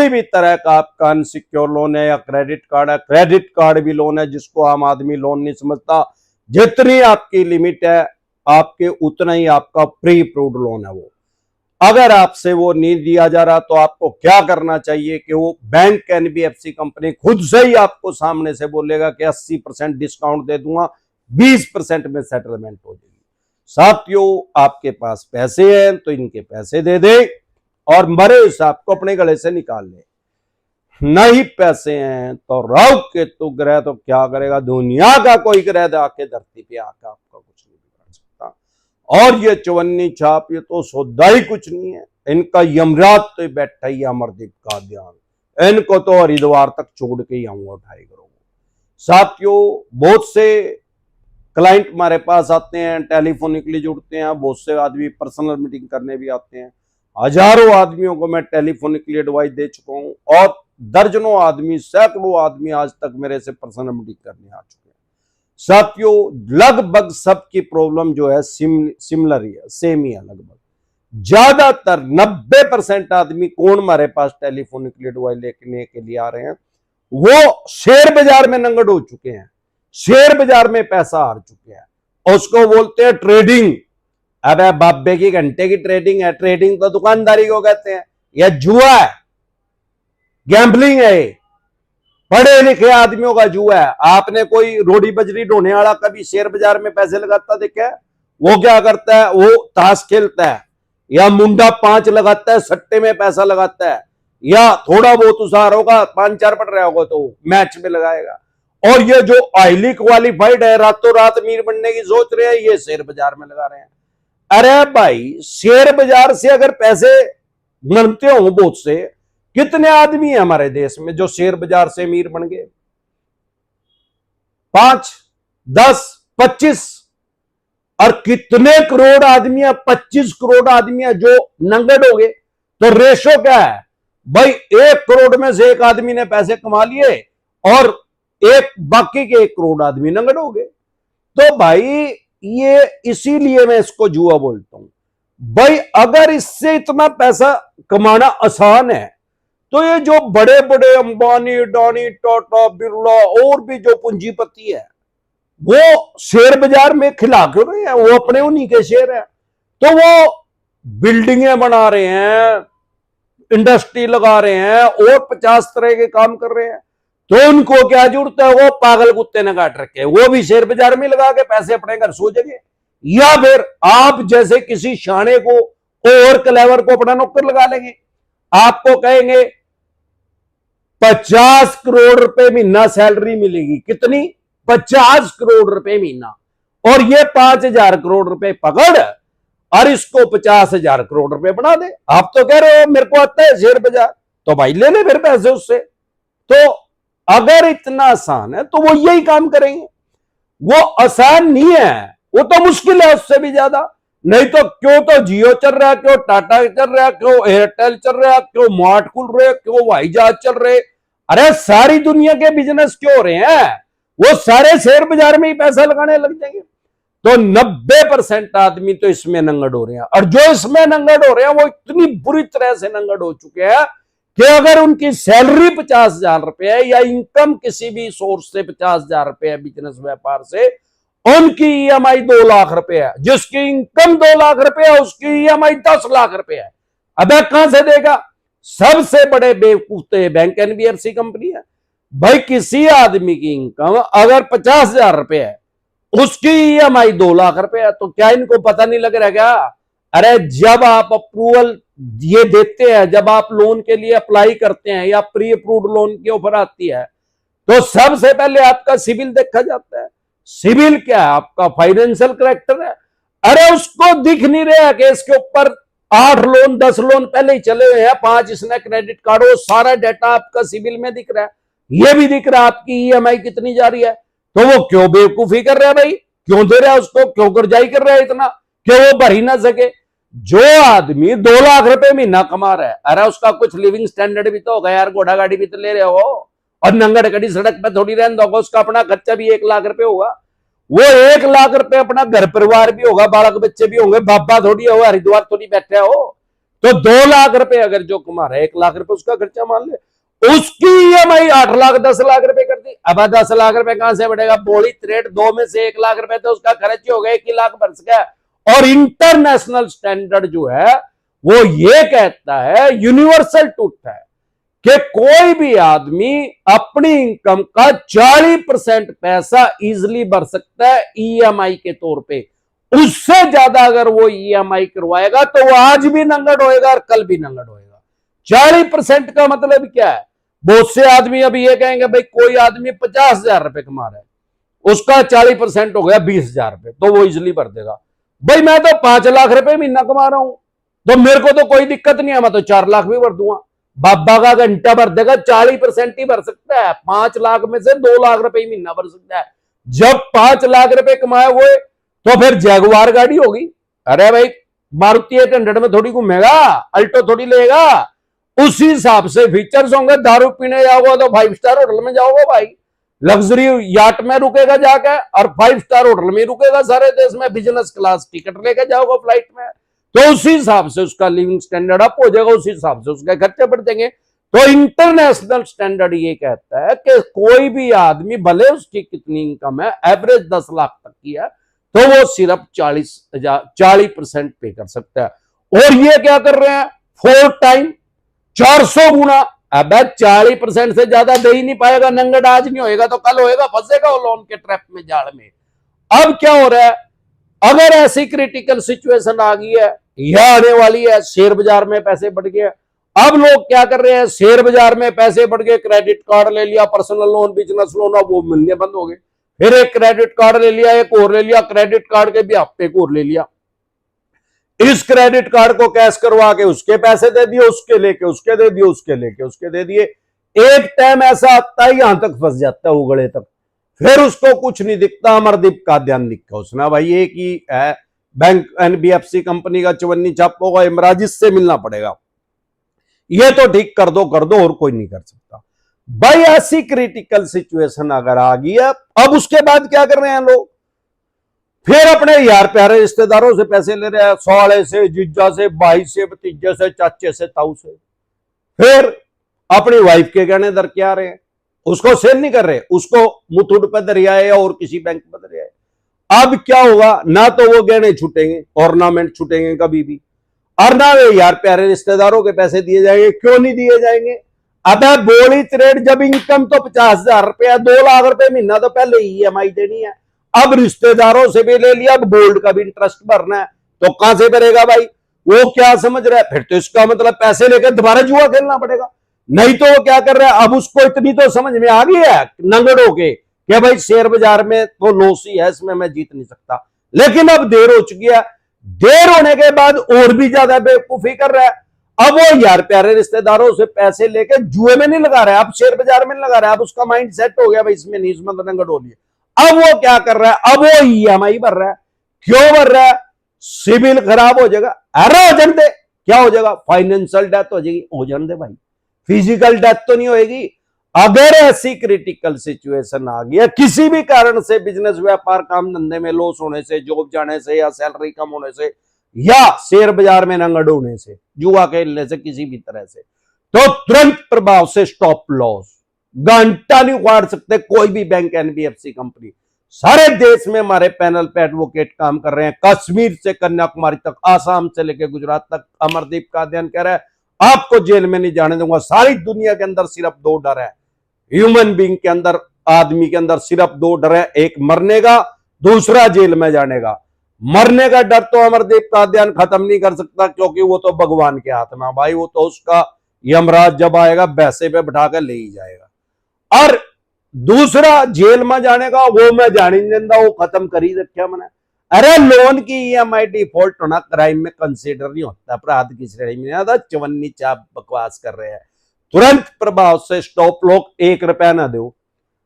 कोई भी तरह का आपका अनसिक्योर लोन है या क्रेडिट कार्ड है, क्रेडिट कार्ड भी लोन है जिसको आम आदमी लोन नहीं समझता। जितनी आपकी लिमिट है आपके उतना ही आपका प्री अप्रूव्ड लोन है। वो अगर आपसे वो नहीं दिया जा रहा तो आपको क्या करना चाहिए कि वो बैंक एनबीएफसी कंपनी खुद से ही आपको सामने से बोलेगा कि 80% डिस्काउंट दे दूंगा, 20% में सेटलमेंट हो जाएगी। साथियों, आपके पास पैसे हैं तो इनके पैसे दे दे और मरे हिसाब को अपने गले से निकाल ले। नहीं पैसे हैं तो राहु केतु ग्रह तो क्या करेगा, दुनिया का कोई ग्रह आके धरती पे आकर आपका कुछ नहीं बिगाड़ सकता। और ये चवन्नी छाप ये तो सौदा ही कुछ नहीं है। इनका यमराज तो बैठा ही अमरदीप का ध्यान, इनको तो हरिद्वार तक छोड़ के ही आऊंगा उठाई करो। साथियों, बहुत से क्लाइंट हमारे पास आते हैं, टेलीफोनिकली जुड़ते हैं, बहुत से आदमी पर्सनल मीटिंग करने भी आते हैं। हजारों आदमियों को मैं टेलीफोनिकली एडवाइस दे चुका हूं और दर्जनों आदमी, सैकड़ों आदमी आज तक मेरे से पर्सनल मीटिंग करने आ चुके हैं। साथियों, लगभग सबकी प्रॉब्लम जो है सिमिलर ही है, सेम ही है। लगभग ज्यादातर 90% आदमी कौन हमारे पास टेलीफोनिकली एडवाइस लेने के लिए आ रहे हैं, वो शेयर बाजार में नंगड़ हो चुके हैं, शेयर बाजार में पैसा हार चुके हैं। उसको बोलते हैं ट्रेडिंग। अबे बाबे की घंटे की ट्रेडिंग है, ट्रेडिंग तो दुकानदारी को कहते हैं, यह जुआ है, गैम्बलिंग है, पढ़े लिखे आदमियों का जुआ है। आपने कोई रोडी बजरी ढोने वाला कभी शेयर बाजार में पैसे लगाता देखा है? वो क्या करता है, वो ताश खेलता है या मुंडा 5 लगाता है, सट्टे में पैसा लगाता है, या थोड़ा बहुत उसार होगा, 5-4 पड़ रहा होगा तो मैच में लगाएगा। और ये जो हाईली क्वालिफाइड है, रातों रात अमीर बनने की सोच रहे हैं, ये शेयर बाजार में लगा रहे हैं। अरे भाई, शेयर बाजार से अगर पैसे बनते हो बहुत से, कितने आदमी है हमारे देश में जो शेयर बाजार से अमीर बन गए? 5, 10, 25 और कितने करोड़ आदमी है, 25 करोड़ आदमी है जो नंगड़ हो गए। तो रेशो क्या है भाई? 1 करोड़ में से 1 आदमी ने पैसे कमा लिए और बाकी के 1 करोड़ आदमी नंगड़ हो गए। तो भाई ये इसीलिए मैं इसको जुआ बोलता हूं। भाई अगर इससे इतना पैसा कमाना आसान है तो ये जो बड़े बड़े अंबानी, अडानी, टाटा, बिरला और भी जो पूंजीपति है वो शेयर बाजार में खिला क्यों रहे हैं? वो अपने उन्हीं के शेयर है तो वो बिल्डिंगें बना रहे हैं, इंडस्ट्री लगा रहे हैं और 50 तरह के काम कर रहे हैं। तो उनको क्या जरूरत है? वो पागल कुत्ते ने काट रखे, वो भी शेयर बाजार में लगा के पैसे अपने घर सो जगह। या फिर आप जैसे किसी शाणे को और क्लेवर को अपना नौकर लगा लेंगे, आपको कहेंगे 50 करोड़ रुपए महीना सैलरी मिलेगी। कितनी? 50 करोड़ रुपए महीना। और ये 5,000 करोड़ रुपए पकड़ और इसको 50,000 करोड़ रुपए बना दे। आप तो कह रहे हो मेरे को आता है शेयर बाजार, तो भाई ले ले फिर पैसे उससे। तो अगर इतना आसान है तो वो यही काम करेंगे। वो आसान नहीं है, वो तो मुश्किल है उससे भी ज्यादा। नहीं तो क्यों तो जियो चल रहा है, क्यों टाटा चल रहा है, क्यों एयरटेल चल रहा है, क्यों मार्ट खुल रहे, क्यों हवाई जहाज चल रहे। अरे सारी दुनिया के बिजनेस क्यों हो रहे हैं? वो सारे शेयर बाजार में ही पैसा लगाने लग जाएंगे। तो 90% आदमी तो इसमें नंगड़ हो रहे हैं। और जो इसमें नंगड़ हो रहे हैं वो इतनी बुरी तरह से नंगड़ हो चुके हैं कि अगर उनकी सैलरी 50,000 रुपए है या इनकम किसी भी सोर्स से 50,000 रुपए है, बिजनेस व्यापार से, उनकी ईएमआई 2 लाख रुपए है। जिसकी इनकम 2 लाख रुपए है उसकी ईएमआई 10 लाख रुपए है। अबे कहां से देगा? सबसे बड़े बेवकूफ तो बैंक एनबीएफसी कंपनी है। भाई किसी आदमी की इनकम अगर 50,000 रुपए है, उसकी ईएमआई 2 लाख रुपए है, तो क्या इनको पता नहीं लग रहा क्या? अरे जब आप अप्रूवल ये देते हैं, जब आप लोन के लिए अप्लाई करते हैं या प्री अप्रूव्ड लोन की ऑफर आती है, तो सबसे पहले आपका सिविल देखा जाता है। सिविल क्या है? आपका फाइनेंशियल कैरेक्टर है। अरे उसको दिख नहीं रहा कि इसके ऊपर 8 लोन 10 लोन पहले ही चले हुए हैं, 5 इसने क्रेडिट कार्ड, वो सारा डाटा आपका सिविल में दिख रहा है। ये भी दिख रहा है आपकी ईएमआई कितनी जा रही है। तो वो क्यों बेवकूफी कर रहा है भाई? क्यों दे रहा है उसको? क्यों कर्जाई कर रहा है इतना? क्यों वो भर ही ना सके? जो आदमी 2 लाख रुपए महीना कमा रहा है, अरे उसका कुछ लिविंग स्टैंडर्ड भी तो होगा यार। घोड़ा गाड़ी भी तो ले रहे हो और नंगड़ कड़ी सड़क पे थोड़ी रहने दोगे। उसका अपना खर्चा भी 1 लाख रुपए होगा। वो 1 लाख रुपए अपना घर परिवार भी होगा, बालक बच्चे भी होंगे। बाबा थोड़ी हो, हरिद्वार थोड़ी बैठे हो। तो 2 लाख रुपए अगर जो कमा रहा है 1 लाख रुपए उसका खर्चा मान ले, उसकी ईएमआई 8 लाख 10 लाख रुपए कर दी। अब 10 लाख रुपए कहां से बढ़ेगा? बोली ट्रेड 2 में से 1 लाख रुपए तो उसका खर्च ही हो गया, 1 ही लाख बरस गया। और इंटरनेशनल स्टैंडर्ड जो है वो ये कहता है, यूनिवर्सल ट्रूथ है कि कोई भी आदमी अपनी इनकम का 40% पैसा इजिली भर सकता है ईएमआई के तौर पे। उससे ज्यादा अगर वो ईएमआई करवाएगा तो वो आज भी नंगड़ होएगा और कल भी नंगड़ होएगा। 40% का मतलब क्या है? बहुत से आदमी अभी ये कहेंगे भाई कोई आदमी 50,000 रुपए कमा रहा है, उसका 40% हो गया 20,000 रुपए, तो वो इजिली भर देगा। भाई मैं तो 5 लाख रुपए महीना कमा रहा हूं, तो मेरे को तो कोई दिक्कत नहीं है, मैं तो 4 लाख भी भर दूंगा। बाबा का घंटा भर देगा, 40% ही भर सकता है। 5 लाख में से 2 लाख रुपए ही महीना भर सकता है। जब 5 लाख रुपए कमाए हुए तो फिर जैगुआर गाड़ी होगी। अरे भाई मारुति 800 में थोड़ी घूमेगा, अल्टो थोड़ी लेगा। उसी हिसाब से फीचर्स होंगे। दारू पीने जाओगे तो 5 स्टार होटल में जाओगे भाई, लग्जरी याट में रुकेगा जाके, और 5 स्टार होटल में रुकेगा सारे देश में। बिजनेस क्लास टिकट लेके जाओगे फ्लाइट में, तो उसी हिसाब से उसका लिविंग स्टैंडर्ड अप हो जाएगा, उसी हिसाब से उसके खर्चे बढ़ जाएंगे। तो इंटरनेशनल स्टैंडर्ड ये कहता है कि कोई भी आदमी भले उसकी कितनी इनकम है, एवरेज 10 लाख तक की है, तो वो सिर्फ 40% पे कर सकता है। और ये क्या कर रहे हैं? 4 टाइम 400 गुना। अब 40% से ज्यादा दे ही नहीं पाएगा, नंगड़ आज नहीं होएगा तो कल होएगा, फंसेगा वो लोन के ट्रैप में, जाल में। अब क्या हो रहा है? अगर ऐसी क्रिटिकल सिचुएशन आ गई है या आने वाली है, शेयर बाजार में पैसे बढ़ गए, अब लोग क्या कर रहे हैं? शेयर बाजार में पैसे बढ़ गए, क्रेडिट कार्ड ले लिया, पर्सनल लोन, बिजनेस लोन, अब वो मिलने बंद हो गए। फिर एक क्रेडिट कार्ड ले लिया, एक और ले लिया, क्रेडिट कार्ड के भी हफ्ते एक और ले लिया। इस क्रेडिट कार्ड को कैश करवा के उसके पैसे दे दिए, उसके लेके उसके दे दिए, उसके लेके उसके दे दिए। एक टाइम ऐसा आता है यहां तक फंस जाता है उगड़े तक, फिर उसको कुछ नहीं दिखता। अमरदीप का ध्यान दिखा उसने, भाई एक ही है बैंक एनबीएफसी कंपनी का चवन्नी छाप होगा, इमराज इससे मिलना पड़ेगा, ये तो ठीक कर दो और कोई नहीं कर सकता। भाई ऐसी क्रिटिकल सिचुएशन अगर आ गई है, अब उसके बाद क्या कर रहे हैं लोग? फिर अपने यार प्यारे रिश्तेदारों से पैसे ले रहे हैं, सौले से, जीजा से, भाई से, भतीजे से, चाचे से, ताऊ से। फिर अपनी वाइफ के गहने दर के आ रहे हैं, उसको सेल नहीं कर रहे, उसको मुथूट पर दरियाए या और किसी बैंक पर दरियाए। अब क्या होगा? ना तो वो गहने छूटेंगे, ऑर्नामेंट छूटेंगे कभी भी, और ना वे यार प्यारे रिश्तेदारों के पैसे दिए जाएंगे। क्यों नहीं दिए जाएंगे? अब बोली ट्रेड जब इनकम तो 50,000 रुपया, 2 लाख रुपए महीना तो पहले ईएमआई देनी है, अब रिश्तेदारों से भी ले लिया, अब गोल्ड का भी इंटरेस्ट भरना है, तो कहां से भरेगा भाई? वो क्या समझ रहा है? फिर तो इसका मतलब पैसे लेकर दोबारा जुआ खेलना पड़ेगा। नहीं तो वो क्या कर रहा है? अब उसको इतनी तो समझ में आ गई है नंगड़ों के कि भाई शेयर बाजार में तो लॉस ही है, इसमें मैं जीत नहीं सकता। लेकिन अब देर हो चुकी है, देर होने के बाद और भी ज्यादा बेवकूफी कर रहा है। अब वो यार प्यारे रिश्तेदारों से पैसे लेके जुए में नहीं लगा रहा है, अब शेयर बाजार में लगा रहा है। अब उसका माइंड सेट हो गया भाई इसमें नहीं, इसमें तो नंगड़ हो लिया। अब वो क्या कर रहा है? अब वो ईएमआई भर रहा है। क्यों भर रहा है? सिविल खराब हो जाएगा। अरे हो जाने दे, क्या हो जाएगा? फाइनेंशियल डेथ हो जाएगी, हो जाने दे भाई, फिजिकल डेथ तो नहीं होगी। अगर ऐसी क्रिटिकल सिचुएशन आ गई है किसी भी कारण से, बिजनेस व्यापार काम धंधे में लॉस होने से, जॉब जाने से, या सैलरी कम होने से, या शेयर बाजार में नंगड़ होने से, जुआ खेलने से, किसी भी तरह से, तो तुरंत प्रभाव से स्टॉप लॉस, घंटा नहीं उखाड़ सकते कोई भी बैंक, एनबीएफसी कंपनी। सारे देश में हमारे पैनल पे एडवोकेट काम कर रहे हैं, कश्मीर से कन्याकुमारी तक, आसाम से लेकर गुजरात तक। अमरदीप का अध्ययन कह रहा है आपको जेल में नहीं जाने दूंगा। सारी दुनिया के अंदर सिर्फ 2 डर है, ह्यूमन बीइंग के अंदर, आदमी के अंदर सिर्फ 2 डर है, एक मरने का, दूसरा जेल में जाने का। मरने का डर तो अमरदीप का अध्ययन खत्म नहीं कर सकता, क्योंकि वो तो भगवान के हाथ में भाई, वो तो उसका यमराज जब आएगा भैंसे पे बिठाकर ले ही जाएगा। और दूसरा जेल में जाने का, वो मैं जान ही नहीं देता, वो खत्म कर ही रखा मैंने। अरे लोन की ईएमआई डिफॉल्ट होना क्राइम में कंसीडर नहीं होता, अपराध की श्रेणी में आता। चवन्नी चाप बकवास कर रहे हैं, तुरंत प्रभाव से स्टॉप। लोग 1 रुपया ना दो।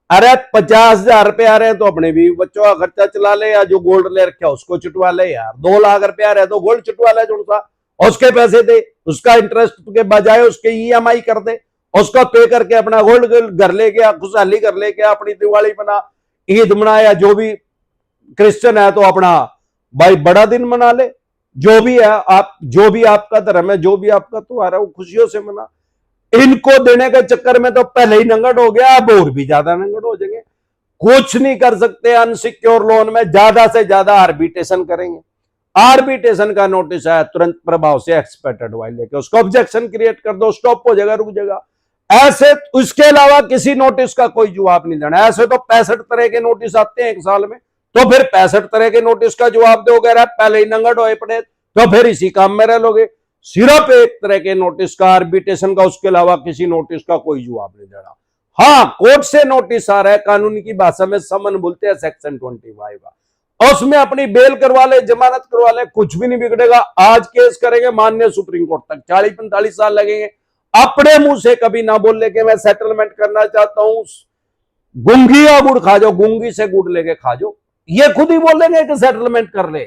अरे 50,000 रुपए आ रहे हैं तो अपने भी बच्चों का खर्चा चला ले, या जो गोल्ड ले रखा उसको चुटवा ले यार। 2 लाख रुपए आ रहे हैं तो गोल्ड चुटवा ले, जो सा उसके पैसे दे, उसका इंटरेस्ट के बजाय उसके ईएमआई कर दे, उसको पे करके अपना गोल्ड घर ले गया, खुशहाली कर ले गया, अपनी दिवाली मना, ईद मना, या जो भी क्रिश्चियन है तो अपना भाई बड़ा दिन मना ले। जो भी है, आप जो भी आपका धर्म है, जो भी आपका त्योहार है, वो खुशियों से मना। इनको देने के चक्कर में तो पहले ही नंगट हो गया, अब और भी ज्यादा नंगट हो जाएंगे। कुछ नहीं कर सकते अनसिक्योर लोन में, ज्यादा से ज्यादा आर्बिट्रेशन करेंगे। आर्बिट्रेशन का नोटिस आया, तुरंत प्रभाव से एक्सपेक्टेड वाइल लेके उसको ऑब्जेक्शन क्रिएट कर दो, स्टॉप हो जाएगा, रुक जाएगा। ऐसे उसके अलावा किसी नोटिस का कोई जवाब नहीं देना। ऐसे तो 65 तरह के नोटिस आते हैं एक साल में, तो फिर 65 तरह के नोटिस का जवाब दोगे, पहले ही नंगट होए पड़े, तो फिर इसी काम में रह लोगे। सिर्फ एक तरह के नोटिस का, आर्बिट्रेशन का, उसके अलावा किसी नोटिस का कोई जवाब नहीं देना। हाँ, कोर्ट से नोटिस आ रहा है, कानूनी की भाषा में समन बोलते हैं, सेक्शन 25 का, और उसमें अपनी बेल करवा ले, जमानत करवा ले, कुछ भी नहीं बिगड़ेगा। आज केस करेंगे माननीय सुप्रीम कोर्ट तक, 40-45 साल लगेंगे। अपने मुंह से कभी ना बोल ले कि मैं सेटलमेंट करना चाहता हूं, गुंगी या गुड़ खा जाओ, गुंगी से गुड़ लेके खा जाओ, ये खुद ही बोलेंगे कि सेटलमेंट कर ले।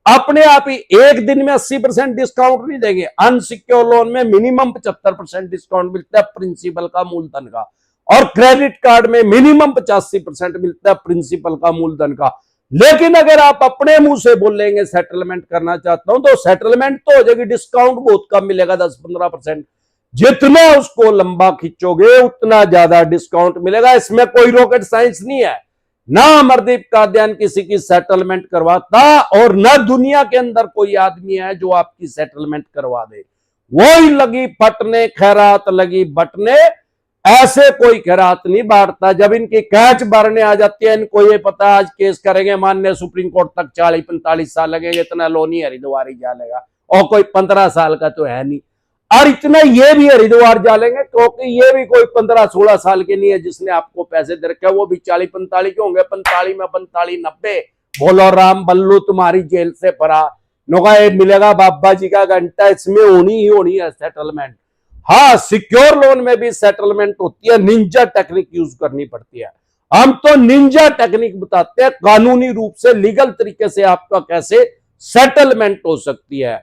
अपने आप ही एक दिन में 80% डिस्काउंट नहीं देंगे। अनसिक्योर लोन में मिनिमम 75% डिस्काउंट मिलता है प्रिंसिपल का, मूलधन का, और क्रेडिट कार्ड में मिनिमम 85% मिलता है प्रिंसिपल का, मूलधन का। लेकिन अगर आप अपने मुंह से बोलेंगे सेटलमेंट करना चाहता हूं, तो सेटलमेंट तो हो जाएगी, डिस्काउंट बहुत कम मिलेगा, 10-15%। जितना उसको लंबा खींचोगे उतना ज्यादा डिस्काउंट मिलेगा। इसमें कोई रॉकेट साइंस नहीं है। ना अमरदीप कादियान किसी की सेटलमेंट करवाता, और न दुनिया के अंदर कोई आदमी है जो आपकी सेटलमेंट करवा दे। वही लगी पटने खैरात लगी बटने, ऐसे कोई खैरात नहीं बांटता। जब इनकी कैच भरने आ जाती है, इनको ये पता आज केस करेंगे माननीय सुप्रीम कोर्ट तक, 40-45 साल लगेंगे, इतना लोन ही हरिद्वार ही जालेगा, और कोई 15 साल का तो है नहीं। और इतना ये भी हरिद्वार जालेंगे क्योंकि ये भी कोई 15-16 साल के नहीं है जिसने आपको पैसे दे रखे, वो भी 40-45 के होंगे, 45 में 45-90। बोलो राम बल्लू तुम्हारी जेल से भरा, नोका मिलेगा बाबा जी का घंटा, इसमें होनी ही होनी है सेटलमेंट। हाँ, सिक्योर लोन में भी सेटलमेंट होती है, निंजा टेक्निक यूज करनी पड़ती है। हम तो निंजा टेक्निक बताते हैं, कानूनी रूप से लीगल तरीके से आपका कैसे सेटलमेंट हो सकती है।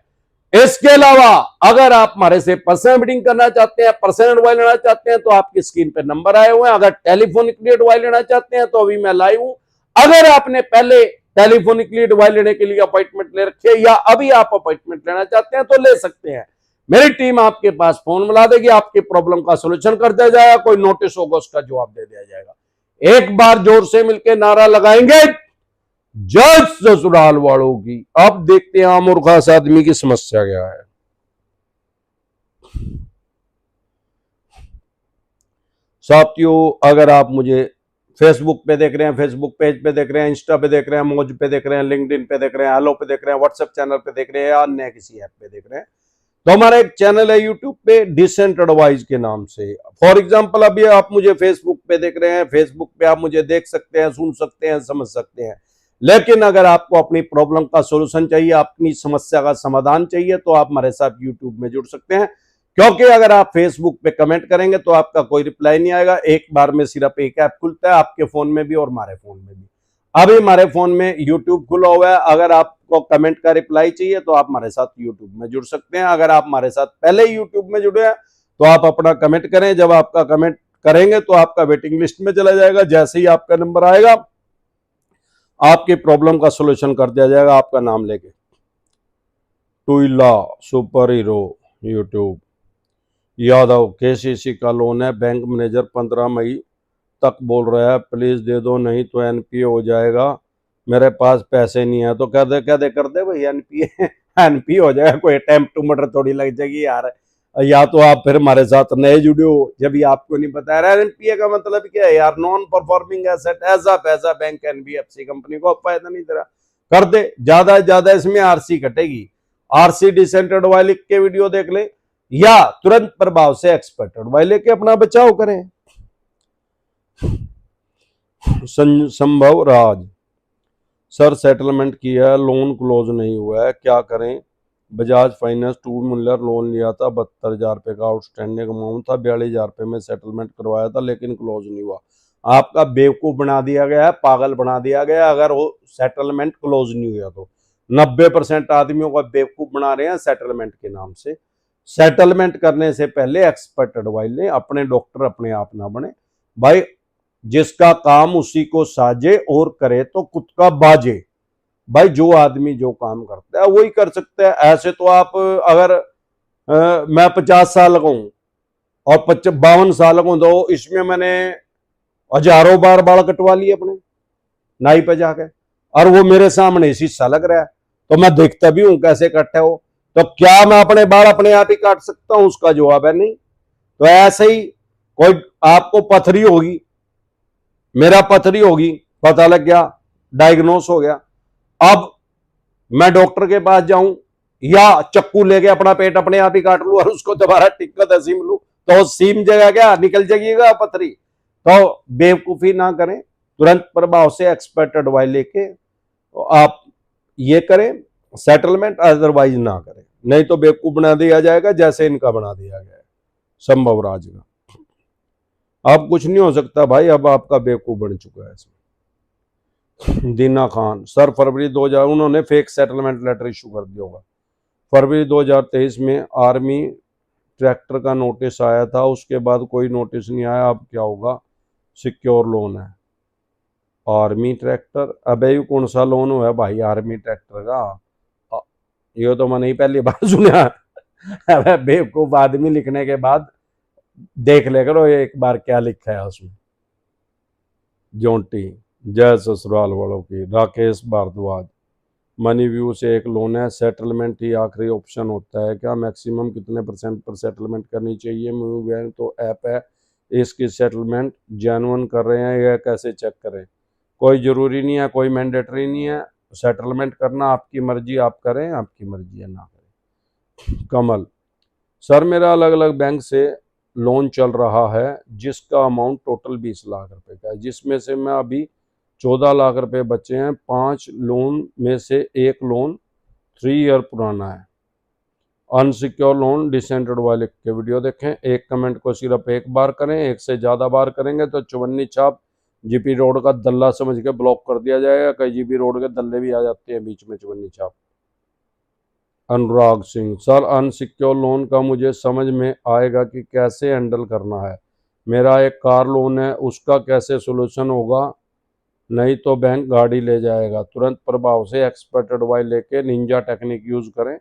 इसके अलावा अगर आप हमारे से पर्सनल मीटिंग करना चाहते हैं, पर्सनल एडवाइस लेना चाहते हैं, तो आपकी स्क्रीन पे नंबर आए हुए हैं। अगर टेलीफोनिकली एडवाइस लेना चाहते हैं तो अभी मैं लाइव हूं। अगर आपने पहले टेलीफोनिकली एडवाइस लेने के लिए अपॉइंटमेंट ले रखी है, या अभी आप अपॉइंटमेंट लेना चाहते हैं, तो ले सकते हैं। मेरी टीम आपके पास फोन मिला देगी, आपकी प्रॉब्लम का सोल्यूशन कर दिया जाएगा, कोई नोटिस होगा उसका जवाब दे दिया जाएगा। एक बार जोर से मिलकर नारा लगाएंगे, जज ससुराल वालों की। अब देखते हैं आम और खास आदमी की समस्या क्या है। साथियों, अगर आप मुझे फेसबुक पे देख रहे हैं, फेसबुक पेज पे देख रहे हैं, इंस्टा पे देख रहे हैं, मौज पे देख रहे हैं, लिंक्डइन पे देख रहे हैं, हेलो पे देख रहे हैं, व्हाट्सएप चैनल पे देख रहे हैं, या अन्य किसी ऐप पे देख रहे हैं, तो हमारा एक चैनल है यूट्यूब पे डिसेंट एडवाइस के नाम से। फॉर एग्जांपल अभी आप मुझे फेसबुक पे देख रहे हैं, फेसबुक पे आप मुझे देख सकते हैं, सुन सकते हैं, समझ सकते हैं। लेकिन अगर आपको अपनी प्रॉब्लम का सॉल्यूशन चाहिए, अपनी समस्या का समाधान चाहिए, तो आप हमारे साथ यूट्यूब में जुड़ सकते हैं। क्योंकि अगर आप फेसबुक पे कमेंट करेंगे तो आपका कोई रिप्लाई नहीं आएगा। एक बार में सिर्फ एक ऐप खुलता है, आपके फोन में भी और हमारे फोन में भी। अभी हमारे फोन में यूट्यूब खुला हुआ है। अगर आपको कमेंट का रिप्लाई चाहिए तो आप हमारे साथ यूट्यूब में जुड़ सकते हैं। अगर आप हमारे साथ पहले यूट्यूब में जुड़े हैं तो आप अपना कमेंट करें। जब आपका कमेंट करेंगे तो आपका वेटिंग लिस्ट में चला जाएगा। जैसे ही आपका नंबर आएगा, आपकी प्रॉब्लम का सॉल्यूशन कर दिया जाएगा, आपका नाम लेके। टुइला super hero YouTube. Yadav KCC का लोन है, बैंक मैनेजर 15 मई तक बोल रहा है, प्लीज दे दो, नहीं तो एनपीए हो जाएगा, मेरे पास पैसे नहीं है। तो कर दे भाई एनपीए। एनपीए हो जाएगा, कोई अटेम्प्ट टू मर्डर थोड़ी लग जाएगी यार। या तो आप फिर हमारे साथ नए जुड़े हो, जब भी आपको नहीं पता है। एनपीए का मतलब क्या है यार? Non performing asset. ऐसा पैसा बैंक एनबीएफसी कंपनी को फायदा नहीं दे रहा, कर दे। ज्यादा से ज्यादा इसमें आरसी कटेगी। आरसी डिसेंट एडवाइस लिख के वीडियो देख ले, या तुरंत प्रभाव से एक्सपर्ट एडवाइस लेके अपना बचाव करें। संभव राज सर, सेटलमेंट किया, लोन क्लोज नहीं हुआ है, क्या करें? बजाज फाइनेंस 2 व्हीलर लोन लिया था, 72,000 रुपये का आउटस्टैंडिंग अमाउंट था, 42,000 रुपये में सेटलमेंट करवाया था, लेकिन क्लोज नहीं हुआ। आपका बेवकूफ बना दिया गया है, पागल बना दिया गया। अगर वो सेटलमेंट क्लोज नहीं हुआ तो 90% आदमियों का बेवकूफ बना रहे हैं सेटलमेंट के नाम से। सेटलमेंट करने से पहले एक्सपर्ट एडवाइस लें। अपने डॉक्टर अपने आप ना बने भाई। जिसका काम उसी को साजे और करे तो कुत्ता बाजे। भाई जो आदमी जो काम करता है वही कर सकता है। ऐसे तो आप अगर मैं 50 साल का हूं और 52 साल का हूं तो इसमें मैंने हजारों बार बाल कटवा लिए अपने नाई पे जाके, और वो मेरे सामने इसी सा लग रहा है, तो मैं देखता भी हूं कैसे कटे हो। तो क्या मैं अपने बाल अपने आप ही काट सकता हूं? उसका जवाब है नहीं। तो ऐसे ही कोई आपको पथरी होगी, मेरा पथरी होगी, पता लग गया, डायग्नोस हो गया, अब मैं डॉक्टर के पास जाऊं या चक्कू लेके अपना पेट अपने आप ही काट लूं और उसको दोबारा टिक्कत सीम लूं, तो सीम जगह क्या निकल जाएगी पथरी? तो बेवकूफी ना करें, तुरंत प्रभाव से एक्सपर्ट एडवाइस लेके आप ये करें सेटलमेंट, अदरवाइज ना करें, नहीं तो बेवकूफ बना दिया जाएगा जैसे इनका बना दिया गया है संभव राज का। अब कुछ नहीं हो सकता भाई, अब आपका बेवकूफ बन चुका है इसमें। दीना खान सर, फरवरी 2000 उन्होंने फेक सेटलमेंट लेटर इशू कर दिया होगा। फरवरी 2023 में आर्मी ट्रैक्टर का नोटिस आया था, उसके बाद कोई नोटिस नहीं आया, अब क्या होगा? सिक्योर लोन है आर्मी ट्रैक्टर, अबे ये कौन सा लोन हुआ भाई आर्मी ट्रैक्टर का? ये तो मैंने ही पहली बार सुना। अबे बेवकूफ आदमी, लिखने के बाद देख ले करो एक बार क्या लिखा है उसमें। जोंटी जय ससुराल वालों की। राकेश भारद्वाज, मनी व्यू से एक लोन है, सेटलमेंट ही आखिरी ऑप्शन होता है क्या? मैक्सिमम कितने % पर सेटलमेंट करनी चाहिए? मूव तो ऐप है, इसकी सेटलमेंट जेन्युइन कर रहे हैं या कैसे चेक करें? कोई जरूरी नहीं है, कोई मैंडेटरी नहीं है सेटलमेंट करना, आपकी मर्जी, आप करें, आपकी मर्जी है ना करें। कमल सर, मेरा अलग अलग बैंक से लोन चल रहा है जिसका अमाउंट टोटल 20 लाख रुपए का है, जिसमें से मैं अभी 14 लाख रुपए बचे हैं। 5 लोन में से एक लोन 3 ईयर पुराना है। अनसिक्योर लोन डिसेंटेड वाले के वीडियो देखें। एक कमेंट को सिर्फ एक बार करें, एक से ज़्यादा बार करेंगे तो चवन्नी छाप जीपी रोड का दल्ला समझ के ब्लॉक कर दिया जाएगा। कई जीपी रोड के दल्ले भी आ जाते हैं बीच में चवन्नी छाप। Anurag Singh sir, unsecure loan का मुझे समझ में आएगा कि कैसे हैंडल करना है। मेरा एक कार लोन है, उसका कैसे सोल्यूशन होगा? नहीं तो बैंक गाड़ी ले जाएगा। तुरंत प्रभाव से एक्सपर्ट एडवाइस लेके निंजा टेक्निक यूज करें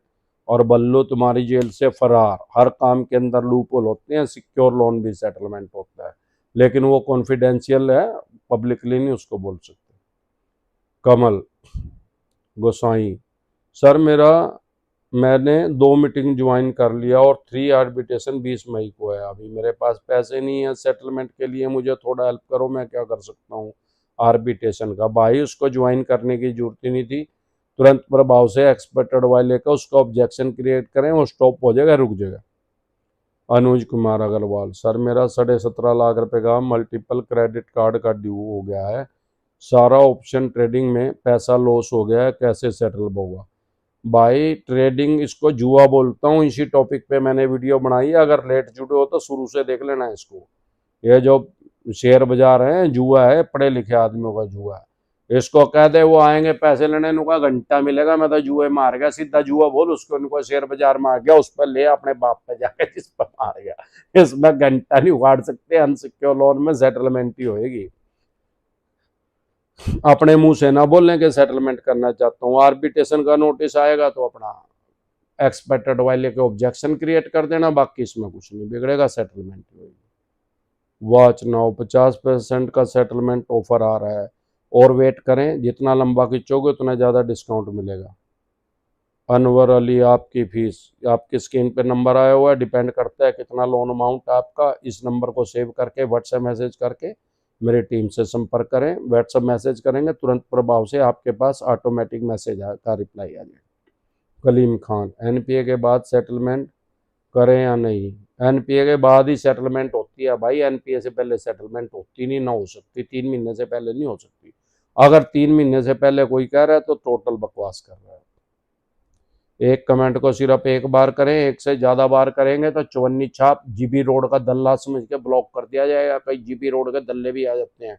और बल्लू तुम्हारी जेल से फरार। हर काम के अंदर लूप होल होते हैं, सिक्योर लोन भी सेटलमेंट होता है, लेकिन वो कॉन्फिडेंशियल है, पब्लिकली नहीं उसको बोल सकते। कमल गोसाई सर, मैंने 2 मीटिंग ज्वाइन कर लिया और 3 आर्बिट्रेशन 20 मई को है। अभी मेरे पास पैसे नहीं है सेटलमेंट के लिए, मुझे थोड़ा हेल्प करो, मैं क्या कर सकता हूँ आर्बिट्रेशन का? भाई उसको ज्वाइन करने की जरूरत ही नहीं थी, तुरंत प्रभाव से एक्सपर्ट एडवाइस लेकर उसका ऑब्जेक्शन क्रिएट करें, वो स्टॉप हो जाएगा, रुक जाएगा। अनुज कुमार अग्रवाल सर, मेरा 17.5 लाख रुपए का मल्टीपल क्रेडिट कार्ड का ड्यू हो गया है, सारा ऑप्शन ट्रेडिंग में पैसा लॉस हो गया है, कैसे सेटल होगा? भाई ट्रेडिंग इसको जुआ बोलता हूँ, इसी टॉपिक पे मैंने वीडियो बनाई है, अगर लेट जुटे हो तो शुरू से देख लेना इसको। ये जो शेयर बाजार है जुआ है, पढ़े लिखे आदमियों का जुआ है। इसको कह दे वो आएंगे पैसे लेने, उनका घंटा मिलेगा, मैं तो जुए मार गया, सीधा जुआ बोल उसको, उनको शेयर बाजार में आ गया, उस पर ले अपने बाप पे जाके जिस पर मार गया। इसमें घंटा नहीं उखाड़ सकते, अनसिक्योर लोन में सेटलमेंट ही होएगी। अपने मुंह से ना बोलने के सेटलमेंट करना चाहता हूँ, आर्बिट्रेशन का नोटिस आएगा तो अपना एक्सपर्ट एडवाइस लेके ऑब्जेक्शन क्रिएट कर देना, बाकी इसमें कुछ नहीं बिगड़ेगा, सेटलमेंट होगी। वॉच नाउ 50% का सेटलमेंट ऑफर आ रहा है और वेट करें, जितना लंबा खींचोगे उतना ज़्यादा डिस्काउंट मिलेगा। अनवर अली, आपकी फीस, आपकी स्क्रीन पे नंबर आया हुआ है, डिपेंड करता है कितना लोन अमाउंट आपका। इस नंबर को सेव करके व्हाट्सएप मैसेज करके मेरी टीम से संपर्क करें। व्हाट्सएप मैसेज करेंगे, तुरंत प्रभाव से आपके पास ऑटोमेटिक मैसेज का रिप्लाई आ जाएगा। कलीम खान, एनपीए के बाद सेटलमेंट करें या नहीं? एनपीए के बाद ही सेटलमेंट होती है भाई, एनपीए से पहले सेटलमेंट होती नहीं, ना हो सकती, 3 महीने से पहले नहीं हो सकती। अगर 3 महीने से पहले कोई कह रहा है तो टोटल बकवास कर रहा है। एक कमेंट को सिर्फ एक बार करें, एक से ज्यादा बार करेंगे तो चवन्नी छाप जीबी रोड का दल्ला समझ के ब्लॉक कर दिया जाएगा, कई जीबी रोड के दल्ले भी आ जाते हैं।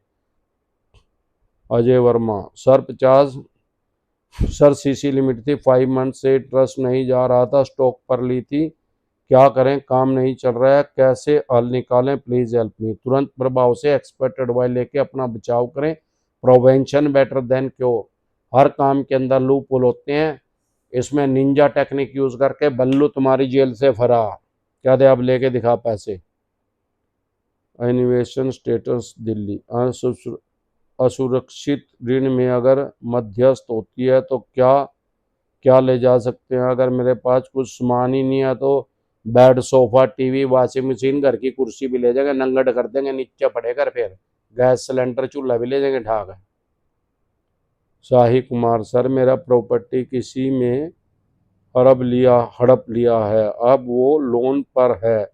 Ajay Verma sir, 50 sir CC limit थी, 5 मंथ से ट्रस्ट नहीं जा रहा था, स्टॉक पर ली थी, क्या करें, काम नहीं चल रहा है, कैसे हल निकालें, प्लीज हेल्प मी। तुरंत प्रभाव से एक्सपर्ट एडवाइस लेके अपना बचाव करें, प्रोवेंशन बेटर देन क्योर। हर काम के अंदर लूप होल होते हैं। इसमें निंजा टेक्निक यूज करके बल्लू तुम्हारी जेल से फरार। क्या दे, अब लेके दिखा पैसे। इन्वेस्टन स्टेटस दिल्ली, असुरक्षित ऋण में अगर मध्यस्थ होती है तो क्या क्या ले जा सकते हैं? अगर मेरे पास कुछ सामान ही नहीं है तो bed, sofa, TV, washing machine, घर की कुर्सी भी ले जाएंगे, नंगट कर देंगे, नीचे पड़ेगा। फिर गैस सिलेंडर, चूल्हा भी ले जाएंगे ढाक। शाही कुमार, सर मेरा प्रॉपर्टी किसी में हड़प लिया है, अब वो लोन पर है,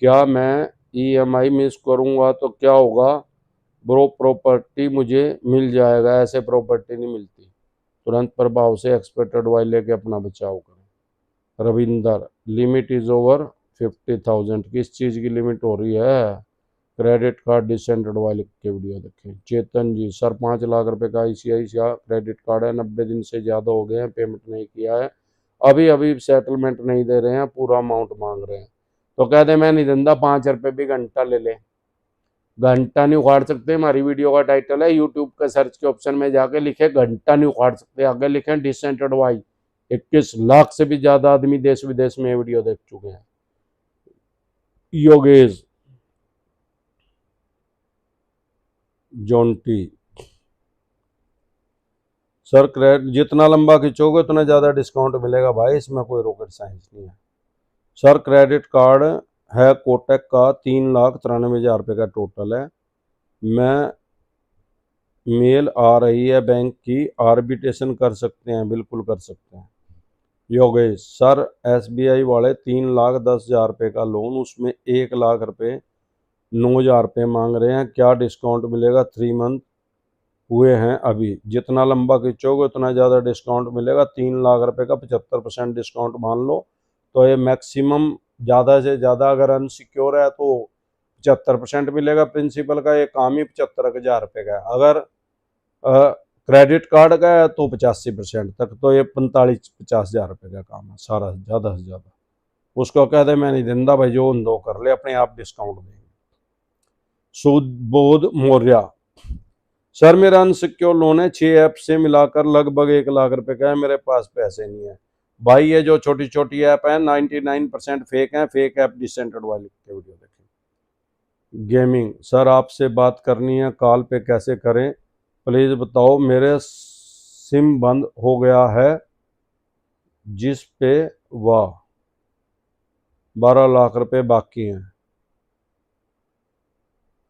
क्या मैं ईएमआई मिस करूंगा तो क्या होगा? ब्रो, प्रॉपर्टी मुझे मिल जाएगा, ऐसे प्रॉपर्टी नहीं मिलती। तुरंत प्रभाव से एक्सपर्ट एडवाइस लेके अपना बचाव करें। Ravinder, limit is over 50,000। किस चीज़ की लिमिट हो रही है? क्रेडिट कार्ड डिसेंटेड वाले के वीडियो देखें। चेतन जी, सर 5 लाख रुपए का आईसीआईसीआई क्रेडिट कार्ड है, 90 दिन से ज़्यादा हो गए हैं, पेमेंट नहीं किया है, अभी अभी सेटलमेंट नहीं दे रहे हैं, पूरा अमाउंट मांग रहे हैं। तो कह दे मैं नहीं दूंगा, 5 रुपये भी घंटा ले ले। घंटा नहीं उखाड़ सकते, हमारी वीडियो का टाइटल है, यूट्यूब के सर्च के ऑप्शन में जाके लिखे घंटा नहीं उखाड़ सकते, आगे लिखे डिसेंटेड वाई। 21 लाख से भी ज्यादा आदमी देश विदेश में वीडियो देख चुके हैं। योगेश जॉन्टी, सर क्रेडिट जितना लंबा खींचोगे उतना ज़्यादा डिस्काउंट मिलेगा भाई, इसमें कोई रॉकेट साइंस नहीं है। सर क्रेडिट कार्ड है कोटक का, 3,93,000 रुपये का टोटल है। मैं मेल आ रही है बैंक की, आर्बिट्रेशन कर सकते हैं? बिल्कुल कर सकते हैं। योगेश, सर एसबीआई वाले 3,10,000 रुपये का लोन, उसमें 1 लाख रुपये 9,000 रुपये मांग रहे हैं, क्या डिस्काउंट मिलेगा? 3 मंथ हुए हैं अभी, जितना लंबा खींचोगे उतना ज़्यादा डिस्काउंट मिलेगा। 3 लाख रुपये का 75% डिस्काउंट मान लो, तो ये मैक्सिमम ज़्यादा से ज़्यादा अगर अनसिक्योर है तो 75% मिलेगा प्रिंसिपल का। ये काम ही 75,000 रुपये का है। अगर क्रेडिट कार्ड का है तो 85% तक, तो ये 45-50 हज़ार रुपये का काम है सारा, ज़्यादा से ज़्यादा। उसको कह दे मैं नहीं देंदा भाई, जो उन दो कर ले, अपने आप डिस्काउंट देंगे। सुबोध मौर्य, सर मेरा अनसिक्योर लोन है, 6 ऐप से मिलाकर लगभग 1 लाख रुपए का है, मेरे पास पैसे नहीं है। भाई ये जो छोटी छोटी ऐप है 99% फेक है, फेक ऐप डिसेंटेड वाली के वीडियो देखें। गेमिंग, सर आपसे बात करनी है, कॉल पे कैसे करें प्लीज बताओ, मेरे सिम बंद हो गया है जिस पे वाह 12 लाख रुपए बाकी हैं।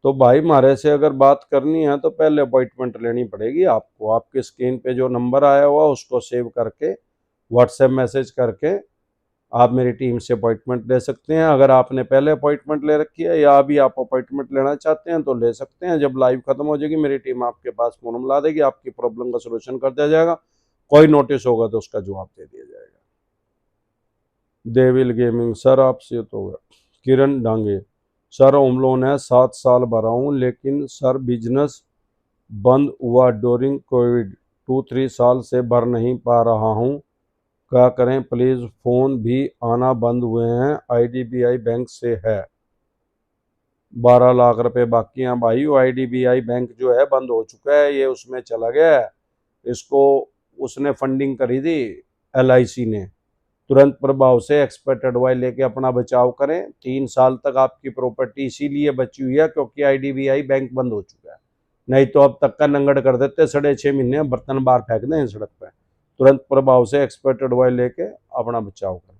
तो भाई हमारे से अगर बात करनी है तो पहले अपॉइंटमेंट लेनी पड़ेगी आपको। आपके स्क्रीन पे जो नंबर आया हुआ उसको सेव करके व्हाट्सएप मैसेज करके आप मेरी टीम से अपॉइंटमेंट ले सकते हैं। अगर आपने पहले अपॉइंटमेंट ले रखी है या अभी आप अपॉइंटमेंट लेना चाहते हैं तो ले सकते हैं। जब लाइव खत्म हो जाएगी मेरी टीम आपके पास फोन मिला देगी, आपकी प्रॉब्लम का सोल्यूशन कर दिया जाएगा। कोई नोटिस होगा तो उसका जवाब दे दिया जाएगा। देविल गेमिंग, सर आपसे तो होगा। किरण डांगे, सर होम लोन है, 7 साल भरा हूँ, लेकिन सर बिजनेस बंद हुआ ड्यूरिंग कोविड, 2-3 साल से भर नहीं पा रहा हूँ, क्या करें प्लीज़? फ़ोन भी आना बंद हुए हैं, आईडीबीआई बैंक से है, 12 लाख रुपए बाकी हैं। भाई वो आईडीबीआई बैंक जो है बंद हो चुका है, ये उसमें चला गया है, इसको उसने फंडिंग करी थी एलआईसी ने। तुरंत प्रभाव से एक्सपर्ट एडवाइस लेके अपना बचाव करें। 3 साल तक आपकी प्रॉपर्टी इसीलिए बची हुई है क्योंकि आईडीबीआई बैंक बंद हो चुका है, नहीं तो अब तक का नंगड़ कर देते। 6.5 महीने बर्तन बाहर फेंक दें सड़क पे। तुरंत प्रभाव से एक्सपर्ट एडवाइस लेके अपना बचाव करें।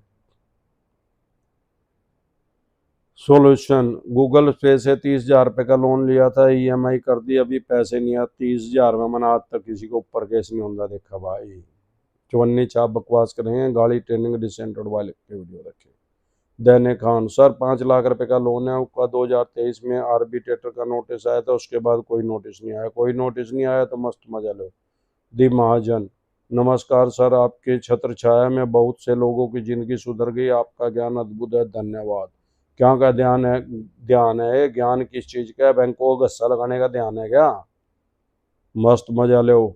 सोल्यूशन, गूगल पे से 30,000 रुपये का लोन लिया था, ईएमआई कर दी, अभी पैसे नहीं आए। 30,000 में मैंने आज तक किसी को ऊपर केस नहीं होता देखा भाई। चवन्नी छाप बकवास करेंगे, गाड़ी ट्रेनिंग डिसेंटेड वाले के वीडियो रखे। दैनिक खान, सर 5 लाख रुपए का लोन है, उसका 2023 में आर्बिट्रेटर का नोटिस आया था, उसके बाद कोई नोटिस नहीं आया। कोई नोटिस नहीं आया तो मस्त मजा लो। दी महाजन, नमस्कार सर, आपके छत्र छाया में बहुत से लोगों की जिंदगी सुधर गई, आपका ज्ञान अद्भुत है, धन्यवाद। क्या का ध्यान है? ध्यान है ज्ञान किस चीज का है? बैंकों को गस्सा लगाने का ध्यान है क्या? मस्त मजा लो।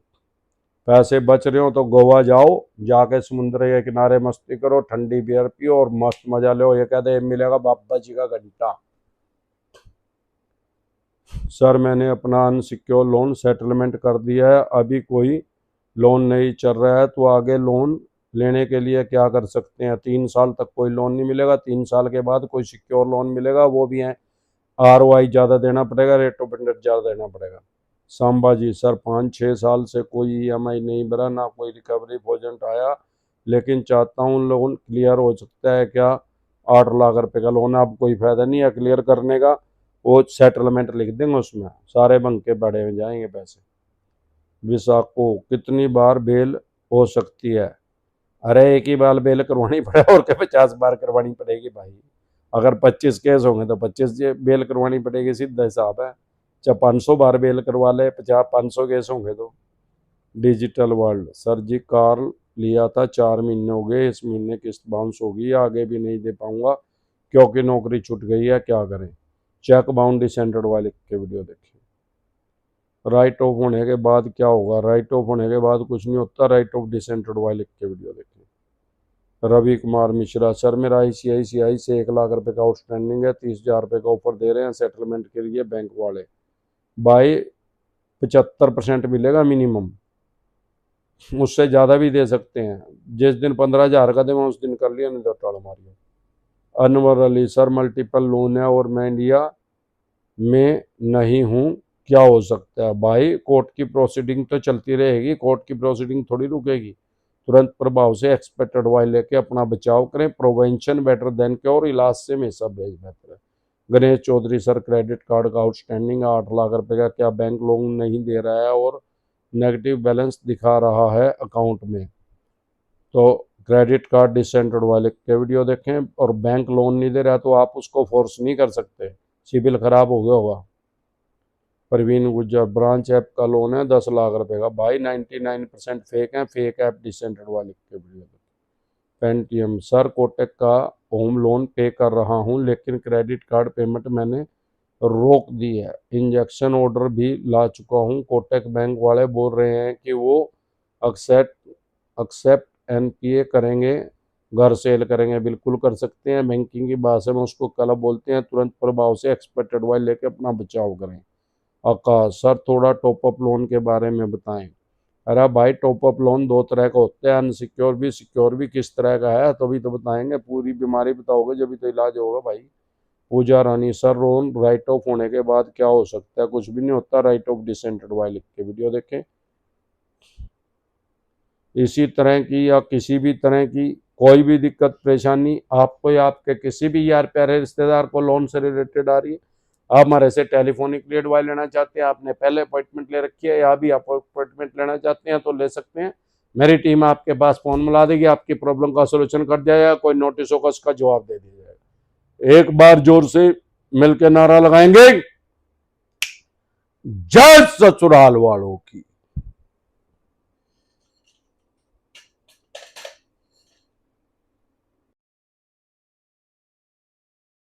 पैसे बच रहे हो तो गोवा जाओ, जाके समुद्र के किनारे मस्ती करो, ठंडी बियर पियो और मस्त मजा लो। ये कहते हैं मिलेगा बाबा जी का घंटा। सर मैंने अपना अनसिक्योर लोन सेटलमेंट कर दिया है, अभी कोई लोन नहीं चल रहा है तो आगे लोन लेने के लिए क्या कर सकते हैं? 3 साल तक कोई लोन नहीं मिलेगा, 3 साल के बाद कोई सिक्योर लोन मिलेगा, वो भी है ROI ज़्यादा देना पड़ेगा, रेट ऑफ इंटरेस्ट ज़्यादा देना पड़ेगा। सांबा जी, सर 5-6 साल से कोई EMI नहीं भरा, ना कोई रिकवरी प्रोजेक्ट आया, लेकिन चाहता हूँ लोन क्लियर हो सकता है क्या? 8 लाख रुपए का लोन है, अब कोई फायदा नहीं है क्लियर करने का, वो सेटलमेंट लिख देंगे उसमें, सारे बंके बड़े हो जाएंगे पैसे। विशाखो, कितनी बार बेल हो सकती है? अरे एक ही बार बेल करवानी पड़े और क्या 50 बार करवानी पड़ेगी भाई? अगर 25 केस होंगे तो 25 बेल करवानी पड़ेगी, सीधा हिसाब है। चाहे 500 बार बेल करवा ले, 50-500 केस होंगे तो। डिजिटल वर्ल्ड, सर जी कार लिया था 4 महीने हो गए, इस महीने किस्त बाउंस होगी, आगे भी नहीं दे पाऊंगा क्योंकि नौकरी छूट गई है, क्या करें? चेक बाउंड डिसेंटेड वाले के वीडियो देखिए। राइट ऑफ होने के बाद क्या होगा? राइट ऑफ होने के बाद कुछ नहीं होता, राइट ऑफ डिसेंटेड वाले के वीडियो देखिए। रवि कुमार मिश्रा, सर मेरा ICICI से 1 लाख रुपए का आउटस्टैंडिंग है, 30,000 रुपये का ऑफर दे रहे हैं सेटलमेंट के लिए बैंक वाले। बाई 75% मिलेगा मिनिमम, उससे ज़्यादा भी दे सकते हैं। जिस दिन 15,000 का दें उस दिन कर लिया, नहीं तो टाल मारिए। Anwar Ali, sir multiple loan है और मैं इंडिया में नहीं हूँ, क्या हो सकता है? भाई कोर्ट की प्रोसीडिंग तो चलती रहेगी, कोर्ट की प्रोसीडिंग थोड़ी रुकेगी। तुरंत प्रभाव से एक्सपेक्टेड वाई लेके अपना बचाव करें, प्रोवेंशन बेटर देन क्योर, इलाज से हमेशा बेहतर है। Ganesh Chaudhary, sir credit card का आउटस्टैंडिंग 8 लाख रुपए का, क्या बैंक लोन नहीं दे रहा है और नेगेटिव बैलेंस दिखा रहा है अकाउंट में? तो क्रेडिट कार्ड डिसेंटेड वाले के वीडियो देखें, और बैंक लोन नहीं दे रहा तो आप उसको फोर्स नहीं कर सकते, सिबिल खराब हो गया होगा। परवीन गुज्जर, ब्रांच ऐप का लोन है 10 लाख रुपए का, भाई 99% फेक है, फेक ऐप डिसेंटेड वाले के वीडियो। पेंटीएम, सर कोटक का होम लोन पे कर रहा हूं लेकिन क्रेडिट कार्ड पेमेंट मैंने रोक दी है, इंजेक्शन ऑर्डर भी ला चुका हूं, कोटक बैंक वाले बोल रहे हैं कि वो एक्सेप्ट NPA करेंगे, घर सेल करेंगे। बिल्कुल कर सकते हैं, बैंकिंग की भाषा में उसको कल बोलते हैं, तुरंत प्रभाव से एक्सपेक्टेड वाई लेके अपना बचाव करें। आकाश, सर थोड़ा टॉपअप लोन के बारे में बताएं। अरे भाई टॉपअप लोन 2 तरह का होता है, अनसिक्योर भी सिक्योर भी, किस तरह का है तभी तो बताएंगे, पूरी बीमारी बताओगे जब भी तो इलाज होगा भाई। पूजा रानी, सर लोन राइट ऑफ होने के बाद क्या हो सकता है? कुछ भी नहीं होता, राइट ऑफ डिसेंटेड वाई लिख के वीडियो देखें। इसी तरह की या किसी भी तरह की कोई भी दिक्कत परेशानी आपको या आपके किसी भी यार प्यारे रिश्तेदार को लोन से रिलेटेड आ रही है, आप हमारे से टेलीफोनिक एडवाइस लेना चाहते हैं, आपने पहले अपॉइंटमेंट ले रखी है या भी आप अपॉइंटमेंट लेना चाहते हैं तो ले सकते हैं। मेरी टीम आपके पास फोन मिला देगी, आपकी प्रॉब्लम का सोल्यूशन कर दिया जाएगा, कोई नोटिस होगा उसका जवाब दे दिया जाएगा। एक बार जोर से मिलकर नारा लगाएंगे, जय ससुराल वालों की।